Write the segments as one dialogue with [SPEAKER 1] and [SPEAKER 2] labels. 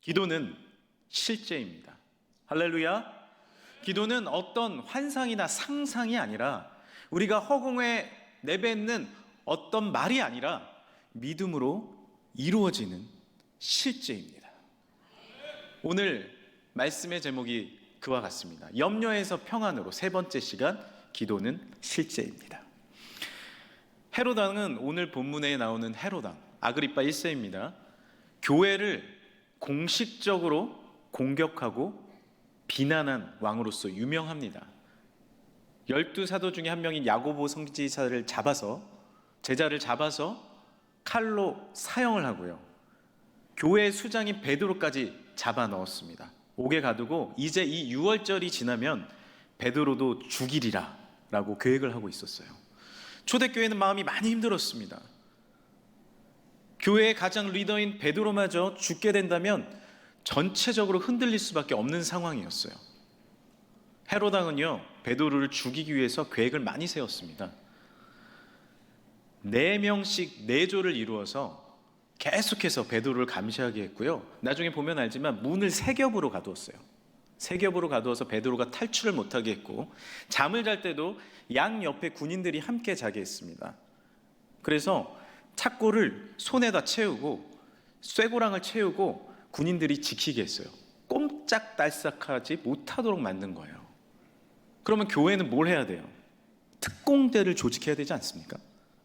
[SPEAKER 1] 기도는 실제입니다. 할렐루야. 기도는 어떤 환상이나 상상이 아니라 우리가 허공에 내뱉는 어떤 말이 아니라 믿음으로 이루어지는 실제입니다. 오늘 말씀의 제목이 그와 같습니다. 염려에서 평안으로, 세 번째 시간, 기도는 실제입니다. 헤롯 왕은 오늘 본문에 나오는 헤롯 왕, 아그리파 1세입니다. 교회를 공식적으로 공격하고 비난한 왕으로서 유명합니다. 12사도 중에 한 명인 야고보 선지자를 잡아서, 제자를 잡아서 칼로 사형을 하고요, 교회의 수장인 베드로까지 잡아 넣었습니다. 옥에 가두고 이제 이 6월절이 지나면 베드로도 죽이리라 라고 계획을 하고 있었어요. 초대교회는 마음이 많이 힘들었습니다. 교회의 가장 리더인 베드로마저 죽게 된다면 전체적으로 흔들릴 수밖에 없는 상황이었어요. 헤롯 왕은요, 베드로를 죽이기 위해서 계획을 많이 세웠습니다. 4명씩 4조를 이루어서 계속해서 베드로를 감시하게 했고요, 나중에 보면 알지만 문을 3겹으로 가두었어요. 3겹으로 가두어서 베드로가 탈출을 못하게 했고, 잠을 잘 때도 양 옆에 군인들이 함께 자게 했습니다. 그래서 착고를 손에다 채우고 쇠고랑을 채우고 군인들이 지키게 했어요. 꼼짝달싹하지 못하도록 만든 거예요. 그러면 교회는 뭘 해야 돼요? 특공대를 조직해야 되지 않습니까?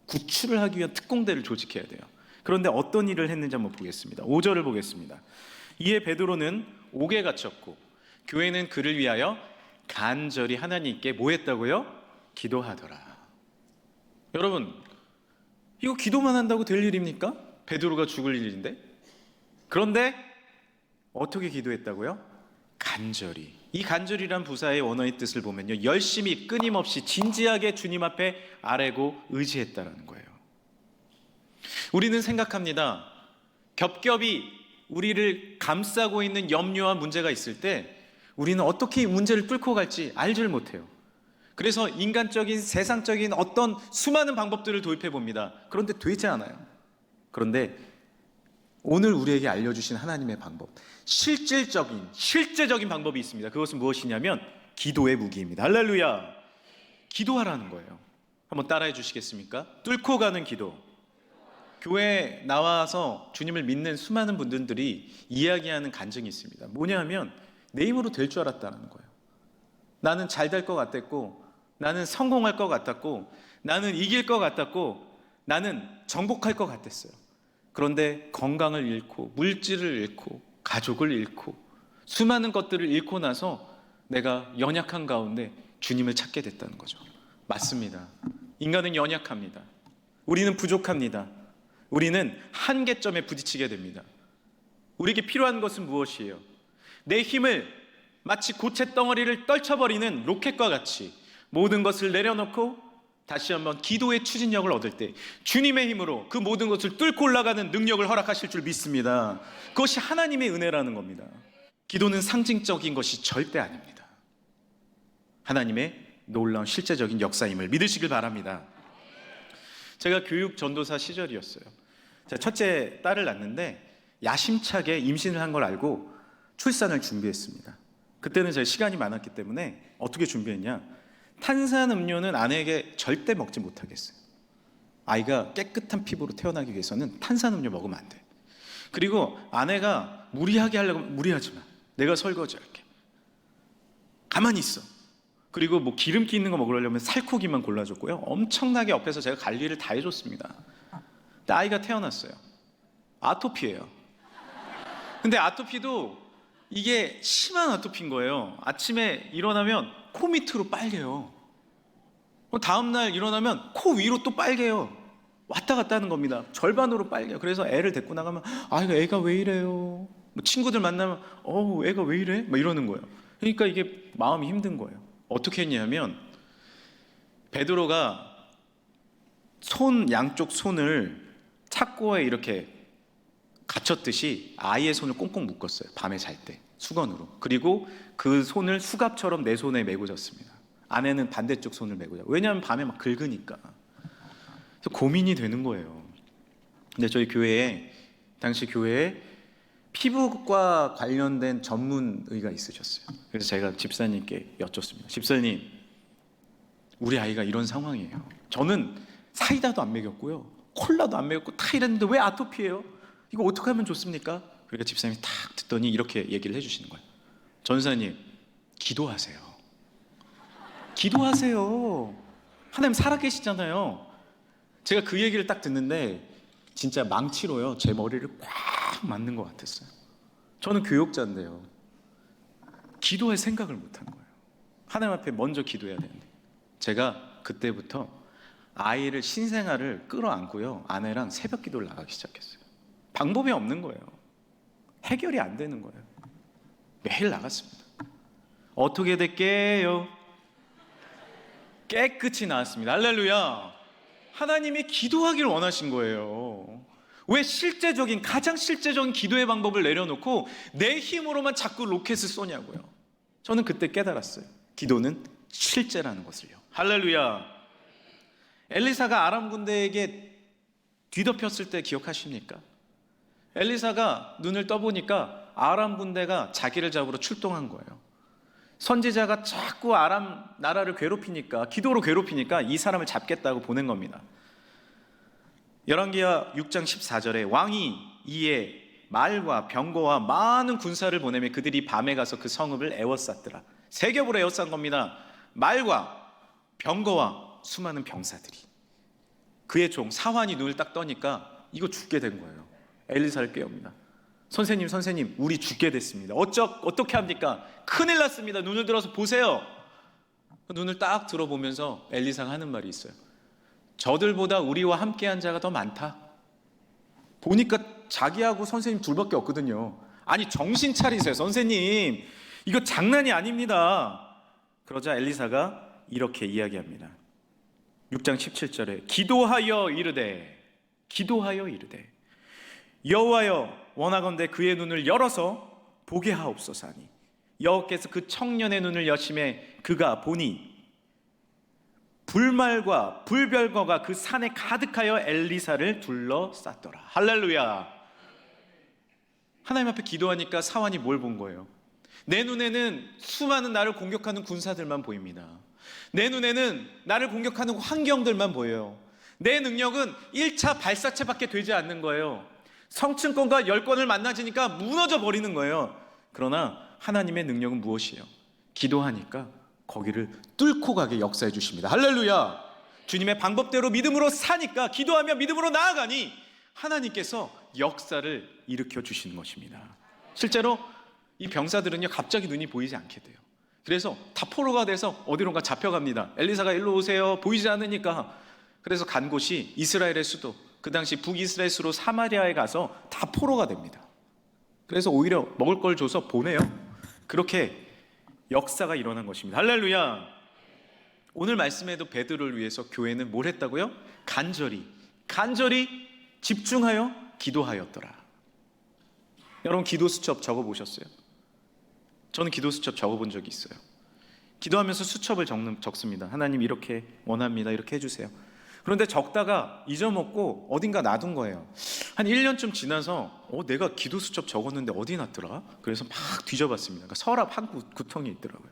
[SPEAKER 1] 구출을 하기 위한 특공대를 조직해야 돼요. 그런데 어떤 일을 했는지 한번 보겠습니다. 5절을 보겠습니다. 이에 베드로는 옥에 갇혔고 교회는 그를 위하여 간절히 하나님께 뭐 했다고요? 기도하더라. 여러분, 이거 기도만 한다고 될 일입니까? 베드로가 죽을 일인데. 그런데 어떻게 기도했다고요? 간절히. 이 간절이란 부사의 원어의 뜻을 보면요, 열심히, 끊임없이, 진지하게 주님 앞에 아뢰고 의지했다라는 거예요. 우리는 생각합니다. 겹겹이 우리를 감싸고 있는 염려와 문제가 있을 때 우리는 어떻게 이 문제를 뚫고 갈지 알지를 못해요. 그래서 인간적인, 세상적인 어떤 수많은 방법들을 도입해 봅니다. 그런데 되지 않아요. 그런데 오늘 우리에게 알려주신 하나님의 방법, 실제적인 방법이 있습니다. 그것은 무엇이냐면 기도의 무기입니다. 할렐루야. 기도하라는 거예요. 한번 따라해 주시겠습니까? 뚫고 가는 기도. 교회에 나와서 주님을 믿는 수많은 분들이 이야기하는 간증이 있습니다. 뭐냐면 내 힘으로 될 줄 알았다는 거예요. 나는 잘 될 것 같았고, 나는 성공할 것 같았고, 나는 이길 것 같았고, 나는 정복할 것 같았어요. 그런데 건강을 잃고, 물질을 잃고, 가족을 잃고, 수많은 것들을 잃고 나서 내가 연약한 가운데 주님을 찾게 됐다는 거죠. 맞습니다. 인간은 연약합니다. 우리는 부족합니다. 우리는 한계점에 부딪히게 됩니다. 우리에게 필요한 것은 무엇이에요? 내 힘을 마치 고체 덩어리를 떨쳐버리는 로켓과 같이 모든 것을 내려놓고 다시 한번 기도의 추진력을 얻을 때 주님의 힘으로 그 모든 것을 뚫고 올라가는 능력을 허락하실 줄 믿습니다. 그것이 하나님의 은혜라는 겁니다. 기도는 상징적인 것이 절대 아닙니다. 하나님의 놀라운 실제적인 역사임을 믿으시길 바랍니다. 제가 교육 전도사 시절이었어요. 제가 첫째 딸을 낳았는데 야심차게 임신을 한 걸 알고 출산을 준비했습니다. 그때는 제가 시간이 많았기 때문에 어떻게 준비했냐, 탄산음료는 아내에게 절대 먹지 못하겠어요. 아이가 깨끗한 피부로 태어나기 위해서는 탄산음료 먹으면 안 돼. 그리고 아내가 무리하게 하려면 무리하지 마, 내가 설거지할게, 가만히 있어. 그리고 뭐 기름기 있는 거 먹으려면 살코기만 골라줬고요, 엄청나게 옆에서 제가 관리를 다 해줬습니다. 근데 아이가 태어났어요. 아토피예요. 근데 아토피도 이게 심한 아토피인 거예요. 아침에 일어나면 코 밑으로 빨개요. 다음날 일어나면 코 위로 또 빨개요. 왔다 갔다 하는 겁니다. 절반으로 빨개요. 그래서 애를 데리고 나가면 애가 왜 이래요? 뭐 친구들 만나면 애가 왜 이래? 막 이러는 거예요. 그러니까 이게 마음이 힘든 거예요. 어떻게 했냐면 베드로가 양쪽 손을 착고에 이렇게 갇혔듯이 아이의 손을 꽁꽁 묶었어요. 밤에 잘 때 수건으로. 그리고 그 손을 수갑처럼 내 손에 메고 잤습니다. 아내는 반대쪽 손을 메고 자고. 왜냐하면 밤에 막 긁으니까. 그래서 고민이 되는 거예요. 근데 저희 당시 교회에 피부과 관련된 전문의가 있으셨어요. 그래서 제가 집사님께 여쭙습니다. 집사님, 우리 아이가 이런 상황이에요. 저는 사이다도 안 먹였고요, 콜라도 안 먹였고 다 이랬는데 왜 아토피예요? 이거 어떻게 하면 좋습니까? 그러니까 집사님이 탁 듣더니 이렇게 얘기를 해주시는 거예요. 전사님, 기도하세요. 기도하세요. 하나님 살아계시잖아요. 제가 그 얘기를 딱 듣는데 진짜 망치로요, 제 머리를 꽉 맞는 것 같았어요. 저는 교육자인데요, 기도할 생각을 못한 거예요. 하나님 앞에 먼저 기도해야 되는데. 제가 그때부터 아이를 신생아를 끌어안고요, 아내랑 새벽 기도를 나가기 시작했어요. 방법이 없는 거예요. 해결이 안 되는 거예요. 매일 나갔습니다. 어떻게 됐게요? 깨끗이 나왔습니다. 할렐루야. 하나님이 기도하기를 원하신 거예요. 왜 가장 실제적인 기도의 방법을 내려놓고 내 힘으로만 자꾸 로켓을 쏘냐고요. 저는 그때 깨달았어요. 기도는 실제라는 것을요. 할렐루야. 엘리사가 아람 군대에게 뒤덮였을 때 기억하십니까? 엘리사가 눈을 떠보니까 아람 군대가 자기를 잡으러 출동한 거예요. 선지자가 자꾸 아람 나라를 괴롭히니까, 기도로 괴롭히니까 이 사람을 잡겠다고 보낸 겁니다. 열왕기하 6장 14절에 왕이 이에 말과 병거와 많은 군사를 보내며 그들이 밤에 가서 그 성읍을 에워쌌더라. 세 겹으로 에워싼 겁니다. 말과 병거와 수많은 병사들이. 그의 종 사환이 눈을 딱 떠니까 이거 죽게 된 거예요. 엘리사를 깨웁니다. 선생님, 우리 죽게 됐습니다. 어떻게 합니까? 큰일 났습니다. 눈을 들어서 보세요. 눈을 딱 들어보면서 엘리사가 하는 말이 있어요. 저들보다 우리와 함께한 자가 더 많다. 보니까 자기하고 선생님 둘밖에 없거든요. 아니, 정신 차리세요, 선생님. 이거 장난이 아닙니다. 그러자 엘리사가 이렇게 이야기합니다. 6장 17절에 기도하여 이르되 여호와여, 원하건대 그의 눈을 열어서 보게 하옵소서 하니 여호와께서 그 청년의 눈을 여심해 그가 보니 불말과 불별거가 그 산에 가득하여 엘리사를 둘러쌌더라. 할렐루야. 하나님 앞에 기도하니까 사환이 뭘 본 거예요? 내 눈에는 수많은 나를 공격하는 군사들만 보입니다. 내 눈에는 나를 공격하는 환경들만 보여요. 내 능력은 1차 발사체밖에 되지 않는 거예요. 성층권과 10권을 만나지니까 무너져 버리는 거예요. 그러나 하나님의 능력은 무엇이에요? 기도하니까 거기를 뚫고 가게 역사해 주십니다. 할렐루야. 주님의 방법대로 믿음으로 사니까, 기도하며 믿음으로 나아가니 하나님께서 역사를 일으켜 주시는 것입니다. 실제로 이 병사들은요, 갑자기 눈이 보이지 않게 돼요. 그래서 다 포로가 돼서 어디론가 잡혀갑니다. 엘리사가 일로 오세요, 보이지 않으니까. 그래서 간 곳이 이스라엘의 수도, 그 당시 북이스라엘 수로 사마리아에 가서 다 포로가 됩니다. 그래서 오히려 먹을 걸 줘서 보내요. 그렇게 역사가 일어난 것입니다. 할렐루야. 오늘 말씀에도 베드로를 위해서 교회는 뭘 했다고요? 간절히 집중하여 기도하였더라. 여러분, 기도 수첩 적어보셨어요? 저는 기도 수첩 적어본 적이 있어요. 기도하면서 수첩을 적습니다. 하나님, 이렇게 원합니다, 이렇게 해주세요. 그런데 적다가 잊어먹고 어딘가 놔둔 거예요. 한 1년쯤 지나서 내가 기도 수첩 적었는데 어디 놨더라? 그래서 막 뒤져봤습니다. 그러니까 서랍 한 구텅이에 있더라고요.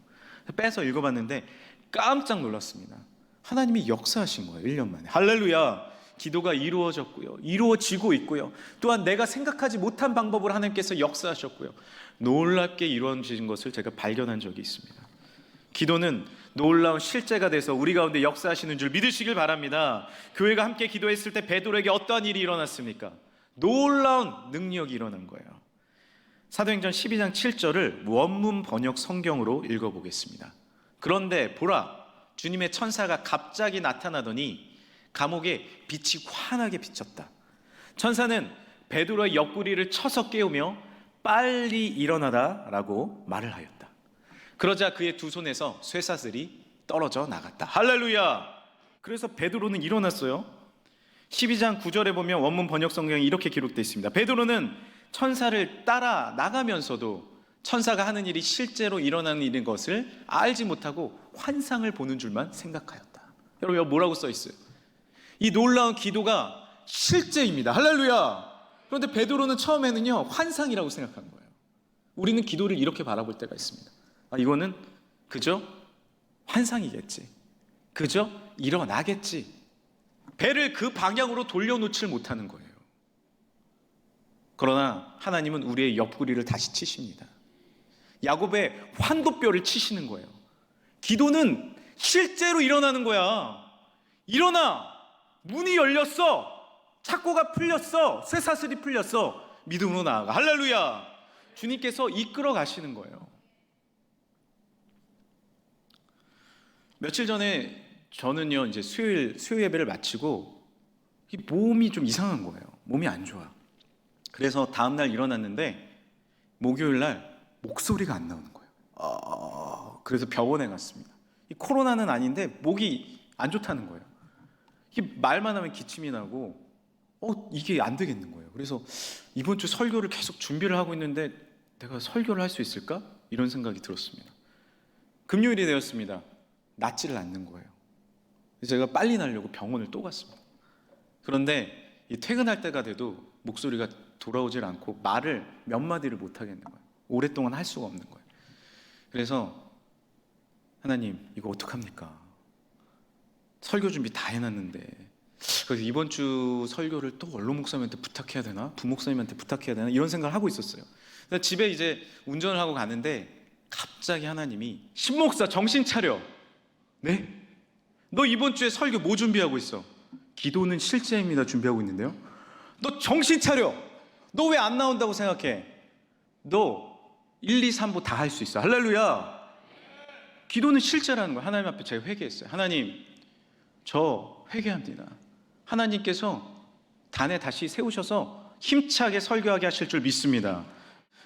[SPEAKER 1] 빼서 읽어봤는데 깜짝 놀랐습니다. 하나님이 역사하신 거예요. 1년 만에. 할렐루야. 기도가 이루어졌고요, 이루어지고 있고요, 또한 내가 생각하지 못한 방법으로 하나님께서 역사하셨고요, 놀랍게 이루어진 것을 제가 발견한 적이 있습니다. 기도는 놀라운 실제가 돼서 우리 가운데 역사하시는 줄 믿으시길 바랍니다. 교회가 함께 기도했을 때 베드로에게 어떠한 일이 일어났습니까? 놀라운 능력이 일어난 거예요. 사도행전 12장 7절을 원문 번역 성경으로 읽어보겠습니다. 그런데 보라, 주님의 천사가 갑자기 나타나더니 감옥에 빛이 환하게 비쳤다. 천사는 베드로의 옆구리를 쳐서 깨우며 빨리 일어나다 라고 말을 하였다. 그러자 그의 두 손에서 쇠사슬이 떨어져 나갔다. 할렐루야. 그래서 베드로는 일어났어요. 12장 9절에 보면 원문 번역 성경에 이렇게 기록되어 있습니다. 베드로는 천사를 따라 나가면서도 천사가 하는 일이 실제로 일어나는 일인 것을 알지 못하고 환상을 보는 줄만 생각하였다. 여러분, 뭐라고 써 있어요? 이 놀라운 기도가 실제입니다. 할렐루야. 그런데 베드로는 처음에는요, 환상이라고 생각한 거예요. 우리는 기도를 이렇게 바라볼 때가 있습니다. 이거는 그저 환상이겠지, 그저 일어나겠지. 배를 그 방향으로 돌려놓질 못하는 거예요. 그러나 하나님은 우리의 옆구리를 다시 치십니다. 야곱의 환도뼈를 치시는 거예요. 기도는 실제로 일어나는 거야. 일어나! 문이 열렸어! 착고가 풀렸어! 쇠사슬이 풀렸어! 믿음으로 나아가. 할렐루야! 주님께서 이끌어 가시는 거예요. 며칠 전에 저는요, 이제 수요 예배를 마치고 몸이 좀 이상한 거예요. 몸이 안 좋아. 그래서 다음날 일어났는데 목요일 날 목소리가 안 나오는 거예요. 그래서 병원에 갔습니다. 이 코로나는 아닌데 목이 안 좋다는 거예요. 이게 말만 하면 기침이 나고 이게 안 되겠는 거예요. 그래서 이번 주 설교를 계속 준비를 하고 있는데 내가 설교를 할 수 있을까? 이런 생각이 들었습니다. 금요일이 되었습니다. 낫지를 않는 거예요. 그래서 제가 빨리 나려고 병원을 또 갔습니다. 그런데 퇴근할 때가 돼도 목소리가 돌아오질 않고 말을 몇 마디를 못 하겠는 거예요. 오랫동안 할 수가 없는 거예요. 그래서 하나님, 이거 어떡합니까? 설교 준비 다 해놨는데. 그래서 이번 주 설교를 또 원로 목사님한테 부탁해야 되나? 부목사님한테 부탁해야 되나? 이런 생각을 하고 있었어요. 그래서 집에 이제 운전을 하고 가는데 갑자기 하나님이, 신목사 정신 차려. 네? 너 이번 주에 설교 뭐 준비하고 있어? 기도는 실제입니다 준비하고 있는데요. 너 정신 차려. 너 왜 안 나온다고 생각해? 너 1, 2, 3부 다 할 수 있어. 할렐루야. 기도는 실제라는 거예요. 하나님 앞에 제가 회개했어요. 하나님, 저 회개합니다. 하나님께서 단에 다시 세우셔서 힘차게 설교하게 하실 줄 믿습니다.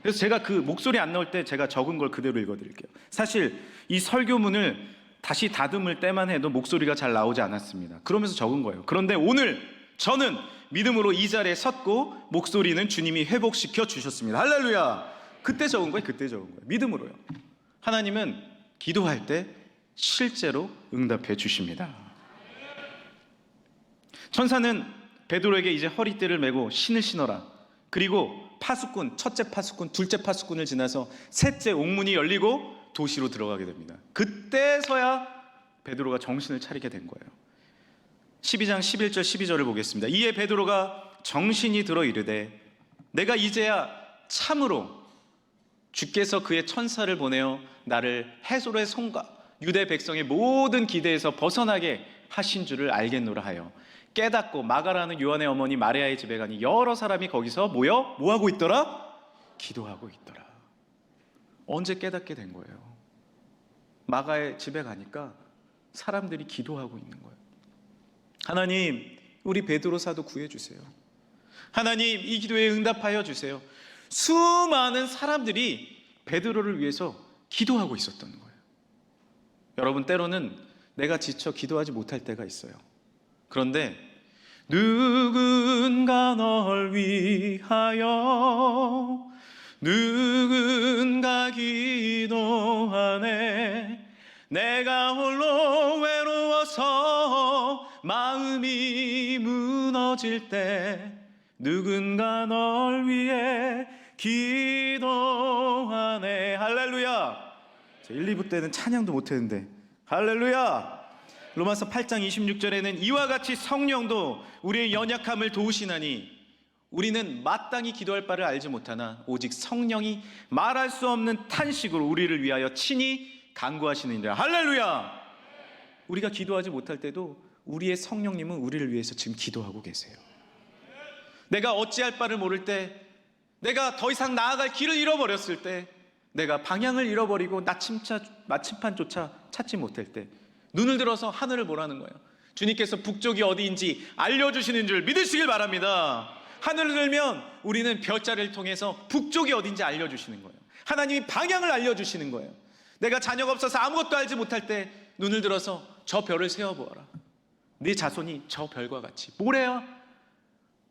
[SPEAKER 1] 그래서 제가 그 목소리 안 나올 때 제가 적은 걸 그대로 읽어드릴게요. 사실 이 설교문을 다시 다듬을 때만 해도 목소리가 잘 나오지 않았습니다. 그러면서 적은 거예요. 그런데 오늘 저는 믿음으로 이 자리에 섰고 목소리는 주님이 회복시켜 주셨습니다. 할렐루야. 그때 적은 거예요. 그때 적은 거예요. 믿음으로요. 하나님은 기도할 때 실제로 응답해 주십니다. 천사는 베드로에게 이제 허리띠를 메고 신을 신어라. 그리고 파수꾼, 첫째 파수꾼, 둘째 파수꾼을 지나서 셋째 옥문이 열리고 도시로 들어가게 됩니다. 그때서야 베드로가 정신을 차리게 된 거예요. 12장 11절 12절을 보겠습니다. 이에 베드로가 정신이 들어 이르되 내가 이제야 참으로 주께서 그의 천사를 보내어 나를 해솔의 손과 유대 백성의 모든 기대에서 벗어나게 하신 줄을 알겠노라 하여 깨닫고 마가라는 요한의 어머니 마리아의 집에 가니 여러 사람이 거기서 모여 뭐하고 있더라? 기도하고 있더라. 언제 깨닫게 된 거예요? 마가의 집에 가니까 사람들이 기도하고 있는 거예요. 하나님, 우리 베드로 사도 구해주세요. 하나님, 이 기도에 응답하여 주세요. 수많은 사람들이 베드로를 위해서 기도하고 있었던 거예요. 여러분, 때로는 내가 지쳐 기도하지 못할 때가 있어요. 그런데 누군가 널 위하여 누군가 기도하네. 내가 홀로 외로워서 마음이 무너질 때 누군가 널 위해 기도하네. 할렐루야. 1, 2부 때는 찬양도 못했는데 할렐루야. 로마서 8장 26절에는 이와 같이 성령도 우리의 연약함을 도우시나니 우리는 마땅히 기도할 바를 알지 못하나 오직 성령이 말할 수 없는 탄식으로 우리를 위하여 친히 간구하시느니라. 할렐루야. 우리가 기도하지 못할 때도 우리의 성령님은 우리를 위해서 지금 기도하고 계세요. 내가 어찌할 바를 모를 때, 내가 더 이상 나아갈 길을 잃어버렸을 때, 내가 방향을 잃어버리고 나침판조차 찾지 못할 때 눈을 들어서 하늘을 보라는 거예요. 주님께서 북쪽이 어디인지 알려주시는 줄 믿으시길 바랍니다. 하늘을 들면 우리는 별자리를 통해서 북쪽이 어딘지 알려주시는 거예요. 하나님이 방향을 알려주시는 거예요. 내가 자녀가 없어서 아무것도 알지 못할 때 눈을 들어서 저 별을 세어보아라. 네 자손이 저 별과 같이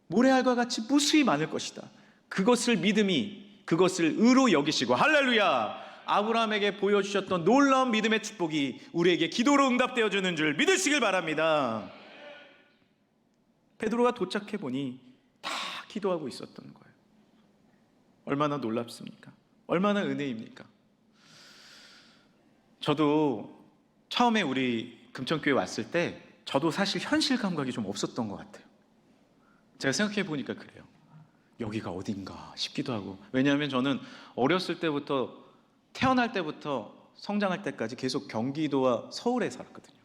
[SPEAKER 1] 모래알과 같이 무수히 많을 것이다. 그것을 믿음이, 그것을 의로 여기시고 할렐루야. 아브라함에게 보여주셨던 놀라운 믿음의 축복이 우리에게 기도로 응답되어 주는 줄 믿으시길 바랍니다. 베드로가 도착해 보니 다 기도하고 있었던 거예요. 얼마나 놀랍습니까? 얼마나 은혜입니까? 저도 처음에 우리 금천교회 왔을 때 저도 사실 현실 감각이 좀 없었던 것 같아요. 제가 생각해 보니까 그래요. 여기가 어딘가 싶기도 하고. 왜냐하면 저는 어렸을 때부터, 태어날 때부터 성장할 때까지 계속 경기도와 서울에 살았거든요.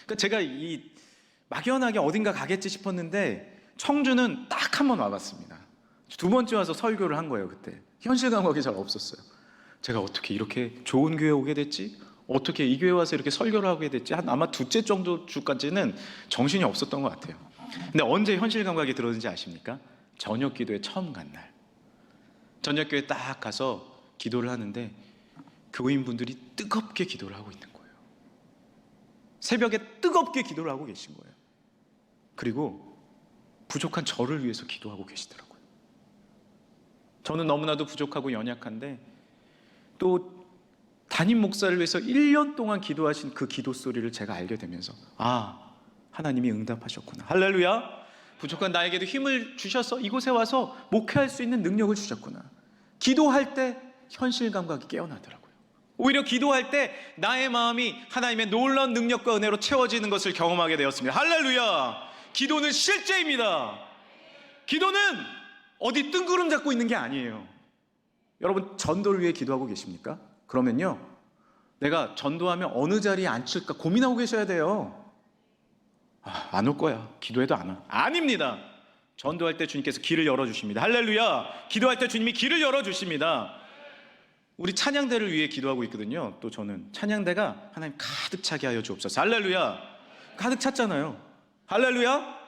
[SPEAKER 1] 그러니까 제가 이 막연하게 어딘가 가겠지 싶었는데 청주는 딱 한 번 와봤습니다. 두 번째 와서 설교를 한 거예요. 그때 현실 감각이 잘 없었어요. 제가 어떻게 이렇게 좋은 교회 오게 됐지? 어떻게 이 교회 와서 이렇게 설교를 하게 됐지? 한 아마 두째 정도 주까지는 정신이 없었던 것 같아요. 근데 언제 현실 감각이 들었는지 아십니까? 저녁 기도에 처음 간 날. 저녁 교회 딱 가서 기도를 하는데 교인분들이 뜨겁게 기도를 하고 있는 거예요. 새벽에 뜨겁게 기도를 하고 계신 거예요. 그리고 부족한 저를 위해서 기도하고 계시더라고요. 저는 너무나도 부족하고 연약한데 또 담임 목사를 위해서 1년 동안 기도하신 그 기도 소리를 제가 알게 되면서 하나님이 응답하셨구나. 할렐루야. 부족한 나에게도 힘을 주셔서 이곳에 와서 목회할 수 있는 능력을 주셨구나. 기도할 때 현실 감각이 깨어나더라고요. 오히려 기도할 때 나의 마음이 하나님의 놀라운 능력과 은혜로 채워지는 것을 경험하게 되었습니다. 할렐루야. 기도는 실제입니다. 기도는 어디 뜬구름 잡고 있는 게 아니에요. 여러분 전도를 위해 기도하고 계십니까? 그러면요, 내가 전도하면 어느 자리에 앉힐까 고민하고 계셔야 돼요. 안 올 거야. 기도해도 안 와. 아닙니다. 전도할 때 주님께서 길을 열어주십니다. 할렐루야. 기도할 때 주님이 길을 열어주십니다. 우리 찬양대를 위해 기도하고 있거든요. 또 저는 찬양대가 하나님 가득 차게 하여 주옵소서. 할렐루야. 가득 찼잖아요. 할렐루야.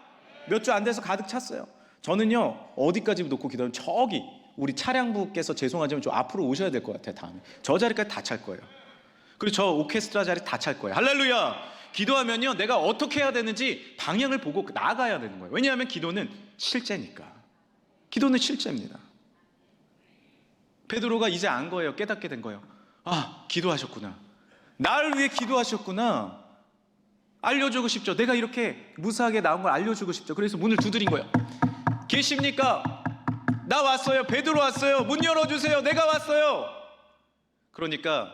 [SPEAKER 1] 몇 주 안 돼서 가득 찼어요. 저는요, 어디까지 놓고 기도하면 저기 우리 차량부께서 죄송하지만 좀 앞으로 오셔야 될 것 같아요. 다음에 저 자리까지 다 찰 거예요. 그리고 저 오케스트라 자리 다 찰 거예요. 할렐루야. 기도하면요, 내가 어떻게 해야 되는지 방향을 보고 나아가야 되는 거예요. 왜냐하면 기도는 실제니까. 기도는 실제입니다. 베드로가 이제 안 거예요. 깨닫게 된 거예요. 기도하셨구나. 나를 위해 기도하셨구나. 알려주고 싶죠. 내가 이렇게 무사하게 나온 걸 알려주고 싶죠. 그래서 문을 두드린 거예요. 계십니까? 나 왔어요. 베드로 왔어요. 문 열어주세요. 내가 왔어요. 그러니까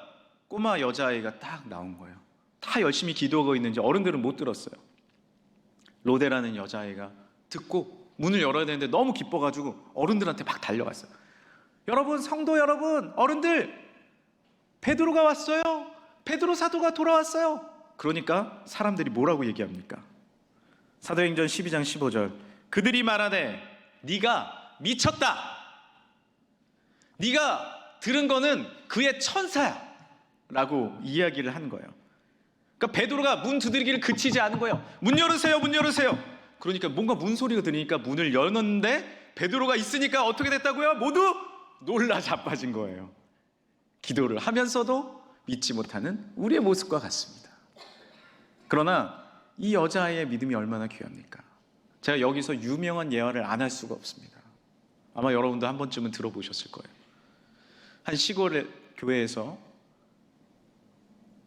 [SPEAKER 1] 꼬마 여자아이가 딱 나온 거예요. 다 열심히 기도하고 있는지 어른들은 못 들었어요. 로데라는 여자아이가 듣고 문을 열어야 되는데 너무 기뻐가지고 어른들한테 막 달려갔어요. 여러분, 성도 여러분, 어른들, 베드로가 왔어요. 베드로 사도가 돌아왔어요. 그러니까 사람들이 뭐라고 얘기합니까? 사도행전 12장 15절. 그들이 말하되 네가 미쳤다. 네가 들은 거는 그의 천사야 라고 이야기를 한 거예요. 그러니까 베드로가 문 두드리기를 그치지 않은 거예요. 문 열으세요, 문 열으세요. 그러니까 뭔가 문 소리가 들리니까 문을 열었는데 베드로가 있으니까 어떻게 됐다고요? 모두 놀라 자빠진 거예요. 기도를 하면서도 믿지 못하는 우리의 모습과 같습니다. 그러나 이 여자아이의 믿음이 얼마나 귀합니까? 제가 여기서 유명한 예화를 안 할 수가 없습니다. 아마 여러분도 한 번쯤은 들어보셨을 거예요. 한 시골 교회에서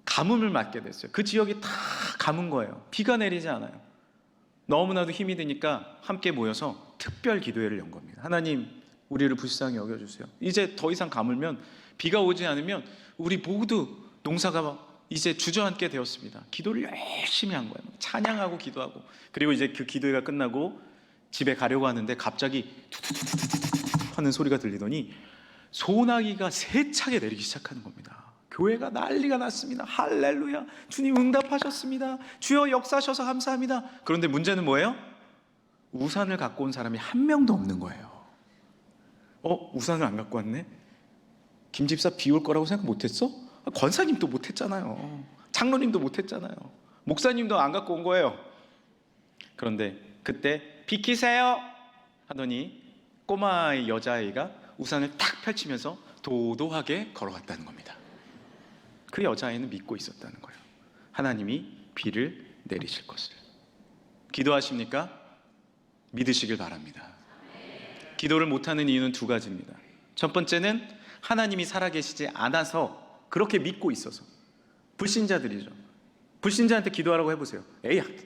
[SPEAKER 1] 가뭄을 맞게 됐어요. 그 지역이 다 가뭄 거예요. 비가 내리지 않아요. 너무나도 힘이 드니까 함께 모여서 특별 기도회를 연 겁니다. 하나님, 우리를 불쌍히 여겨주세요. 이제 더 이상 가물면, 비가 오지 않으면 우리 모두 농사가 이제 주저앉게 되었습니다. 기도를 열심히 한 거예요. 찬양하고 기도하고. 그리고 이제 그 기도회가 끝나고 집에 가려고 하는데 갑자기 투투투투투투 하는 소리가 들리더니 소나기가 세차게 내리기 시작하는 겁니다. 교회가 난리가 났습니다. 할렐루야. 주님 응답하셨습니다. 주여 역사하셔서 감사합니다. 그런데 문제는 뭐예요? 우산을 갖고 온 사람이 한 명도 없는 거예요. 우산을 안 갖고 왔네? 김 집사 비 올 거라고 생각 못했어? 권사님도 못했잖아요. 장로님도 못했잖아요. 목사님도 안 갖고 온 거예요. 그런데 그때 비키세요 하더니 꼬마의 여자아이가 우산을 탁 펼치면서 도도하게 걸어갔다는 겁니다. 그 여자아이는 믿고 있었다는 거예요. 하나님이 비를 내리실 것을. 기도하십니까? 믿으시길 바랍니다. 기도를 못하는 이유는 두 가지입니다. 첫 번째는 하나님이 살아계시지 않아서 그렇게 믿고 있어서. 불신자들이죠. 불신자한테 기도하라고 해보세요.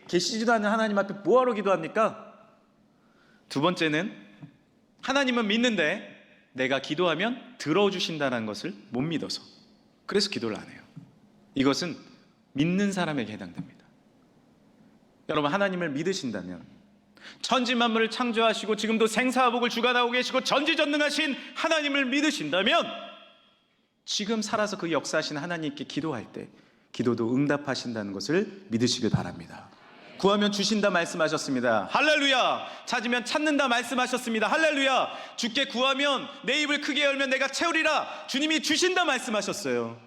[SPEAKER 1] 계시지도 않는 하나님 앞에 뭐하러 기도합니까? 두 번째는 하나님은 믿는데 내가 기도하면 들어주신다는 것을 못 믿어서, 그래서 기도를 안 해요. 이것은 믿는 사람에게 해당됩니다. 여러분, 하나님을 믿으신다면, 천지 만물을 창조하시고 지금도 생사화복을 주관하고 계시고 전지전능하신 하나님을 믿으신다면, 지금 살아서 그 역사하신 하나님께 기도할 때 기도도 응답하신다는 것을 믿으시길 바랍니다. 구하면 주신다 말씀하셨습니다. 할렐루야. 찾으면 찾는다 말씀하셨습니다. 할렐루야. 주께 구하면 내 입을 크게 열면 내가 채우리라. 주님이 주신다 말씀하셨어요.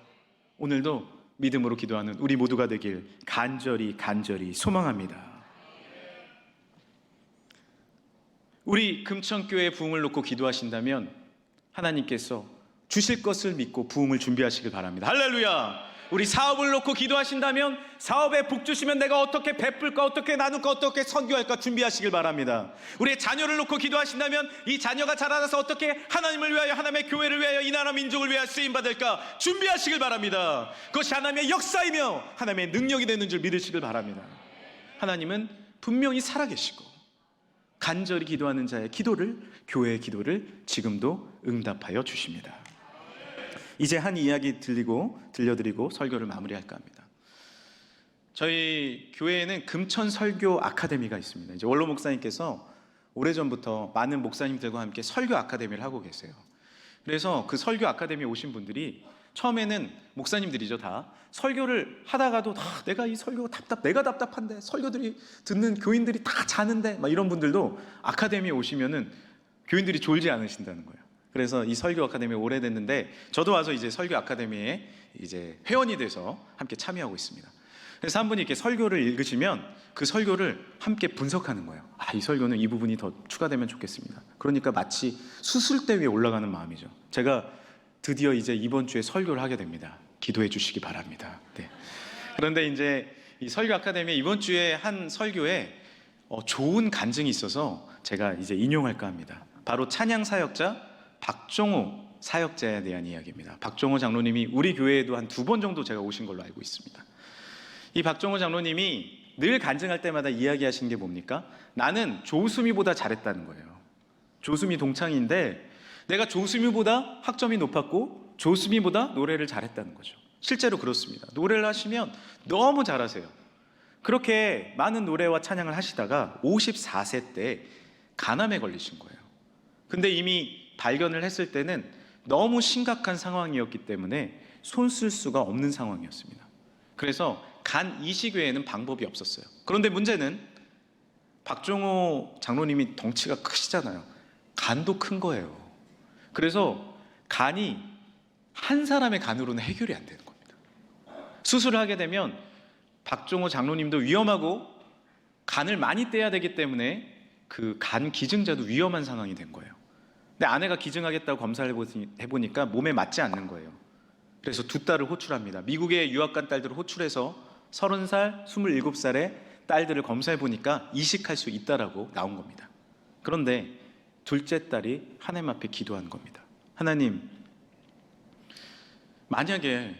[SPEAKER 1] 오늘도 믿음으로 기도하는 우리 모두가 되길 간절히 소망합니다. 우리 금천교회 부흥을 놓고 기도하신다면 하나님께서 주실 것을 믿고 부흥을 준비하시길 바랍니다. 할렐루야. 우리 사업을 놓고 기도하신다면 사업에 복 주시면 내가 어떻게 베풀까, 어떻게 나눌까, 어떻게 선교할까 준비하시길 바랍니다. 우리의 자녀를 놓고 기도하신다면 이 자녀가 자라나서 어떻게 하나님을 위하여, 하나님의 교회를 위하여, 이 나라 민족을 위하여 쓰임받을까 준비하시길 바랍니다. 그것이 하나님의 역사이며 하나님의 능력이 되는 줄 믿으시길 바랍니다. 하나님은 분명히 살아계시고 간절히 기도하는 자의 기도를, 교회의 기도를 지금도 응답하여 주십니다. 이제 한 이야기 들려드리고 설교를 마무리할까 합니다. 저희 교회에는 금천 설교 아카데미가 있습니다. 이제 원로 목사님께서 오래전부터 많은 목사님들과 함께 설교 아카데미를 하고 계세요. 그래서 그 설교 아카데미에 오신 분들이 처음에는 목사님들이죠, 다 설교를 하다가도 내가 이 설교가 내가 답답한데, 설교들이 듣는 교인들이 다 자는데, 막 이런 분들도 아카데미에 오시면은 교인들이 졸지 않으신다는 거예요. 그래서 이 설교 아카데미 오래됐는데 저도 와서 이제 설교 아카데미에 이제 회원이 돼서 함께 참여하고 있습니다. 그래서 한 분이 이렇게 설교를 읽으시면 그 설교를 함께 분석하는 거예요. 이 설교는 이 부분이 더 추가되면 좋겠습니다. 그러니까 마치 수술대 위에 올라가는 마음이죠. 제가 드디어 이제 이번 주에 설교를 하게 됩니다. 기도해 주시기 바랍니다. 네. 그런데 이제 이 설교 아카데미 이번 주에 한 설교에 좋은 간증이 있어서 제가 이제 인용할까 합니다. 바로 찬양 사역자 박종호 사역자에 대한 이야기입니다. 박종호 장로님이 우리 교회에도 한 2번 정도 제가 오신 걸로 알고 있습니다. 이 박종호 장로님이 늘 간증할 때마다 이야기하신 게 뭡니까? 나는 조수미보다 잘했다는 거예요. 조수미 동창인데 내가 조수미보다 학점이 높았고 조수미보다 노래를 잘했다는 거죠. 실제로 그렇습니다. 노래를 하시면 너무 잘하세요. 그렇게 많은 노래와 찬양을 하시다가 54세 때 간암에 걸리신 거예요. 근데 이미 발견을 했을 때는 너무 심각한 상황이었기 때문에 손 쓸 수가 없는 상황이었습니다. 그래서 간 이식 외에는 방법이 없었어요. 그런데 문제는 박종호 장로님이 덩치가 크시잖아요. 간도 큰 거예요. 그래서 간이 한 사람의 간으로는 해결이 안 되는 겁니다. 수술을 하게 되면 박종호 장로님도 위험하고 간을 많이 떼야 되기 때문에 그 간 기증자도 위험한 상황이 된 거예요. 근데 아내가 기증하겠다고 검사를 해보니까 몸에 맞지 않는 거예요. 그래서 2딸을 호출합니다. 미국에 유학 간 딸들을 호출해서 30살, 27살의 딸들을 검사해보니까 이식할 수 있다라고 나온 겁니다. 그런데 둘째 딸이 하나님 앞에 기도한 겁니다. 하나님, 만약에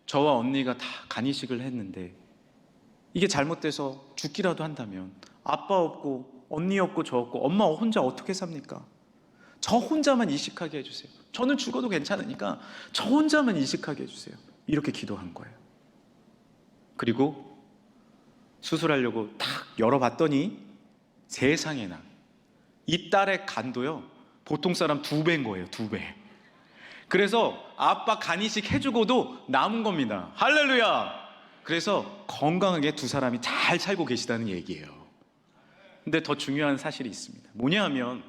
[SPEAKER 1] 저와 언니가 다 간이식을 했는데 이게 잘못돼서 죽기라도 한다면 아빠 없고 언니 없고 저 없고 엄마 혼자 어떻게 삽니까? 저 혼자만 이식하게 해주세요. 저는 죽어도 괜찮으니까 저 혼자만 이식하게 해주세요. 이렇게 기도한 거예요. 그리고 수술하려고 딱 열어봤더니 세상에나 이 딸의 간도요, 보통 사람 2배인 거예요. 2배. 그래서 아빠 간이식 해주고도 남은 겁니다. 할렐루야. 그래서 건강하게 2 사람이 잘 살고 계시다는 얘기예요. 근데 더 중요한 사실이 있습니다. 뭐냐 하면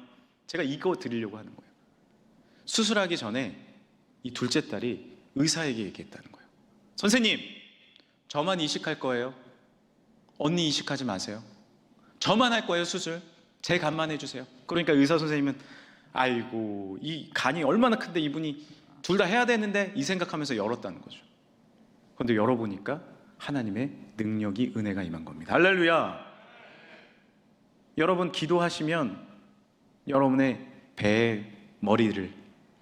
[SPEAKER 1] 제가 이거 드리려고 하는 거예요. 수술하기 전에 이 둘째 딸이 의사에게 얘기했다는 거예요. 선생님, 저만 이식할 거예요. 언니 이식하지 마세요. 저만 할 거예요, 수술. 제 간만 해주세요. 그러니까 의사 선생님은 아이고, 이 간이 얼마나 큰데 이분이 둘 다 해야 되는데 이 생각하면서 열었다는 거죠. 그런데 열어보니까 하나님의 능력이, 은혜가 임한 겁니다. 할렐루야. 여러분 기도하시면 여러분의 배의 머리를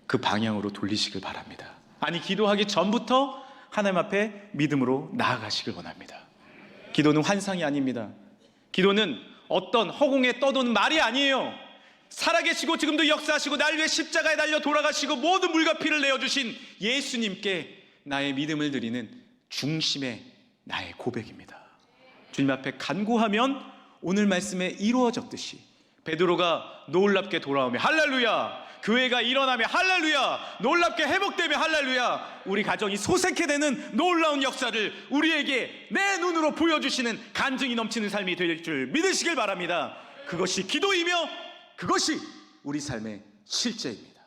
[SPEAKER 1] 그 방향으로 돌리시길 바랍니다. 아니, 기도하기 전부터 하나님 앞에 믿음으로 나아가시길 원합니다. 기도는 환상이 아닙니다. 기도는 어떤 허공에 떠도는 말이 아니에요. 살아계시고 지금도 역사하시고 날 위해 십자가에 달려 돌아가시고 모든 물과 피를 내어주신 예수님께 나의 믿음을 드리는 중심의 나의 고백입니다. 주님 앞에 간구하면 오늘 말씀에 이루어졌듯이 베드로가 놀랍게 돌아오며 할렐루야, 교회가 일어나며 할렐루야, 놀랍게 회복되며 할렐루야, 우리 가정이 소생케 되는 놀라운 역사를 우리에게 내 눈으로 보여주시는 간증이 넘치는 삶이 될 줄 믿으시길 바랍니다. 그것이 기도이며 그것이 우리 삶의 실제입니다.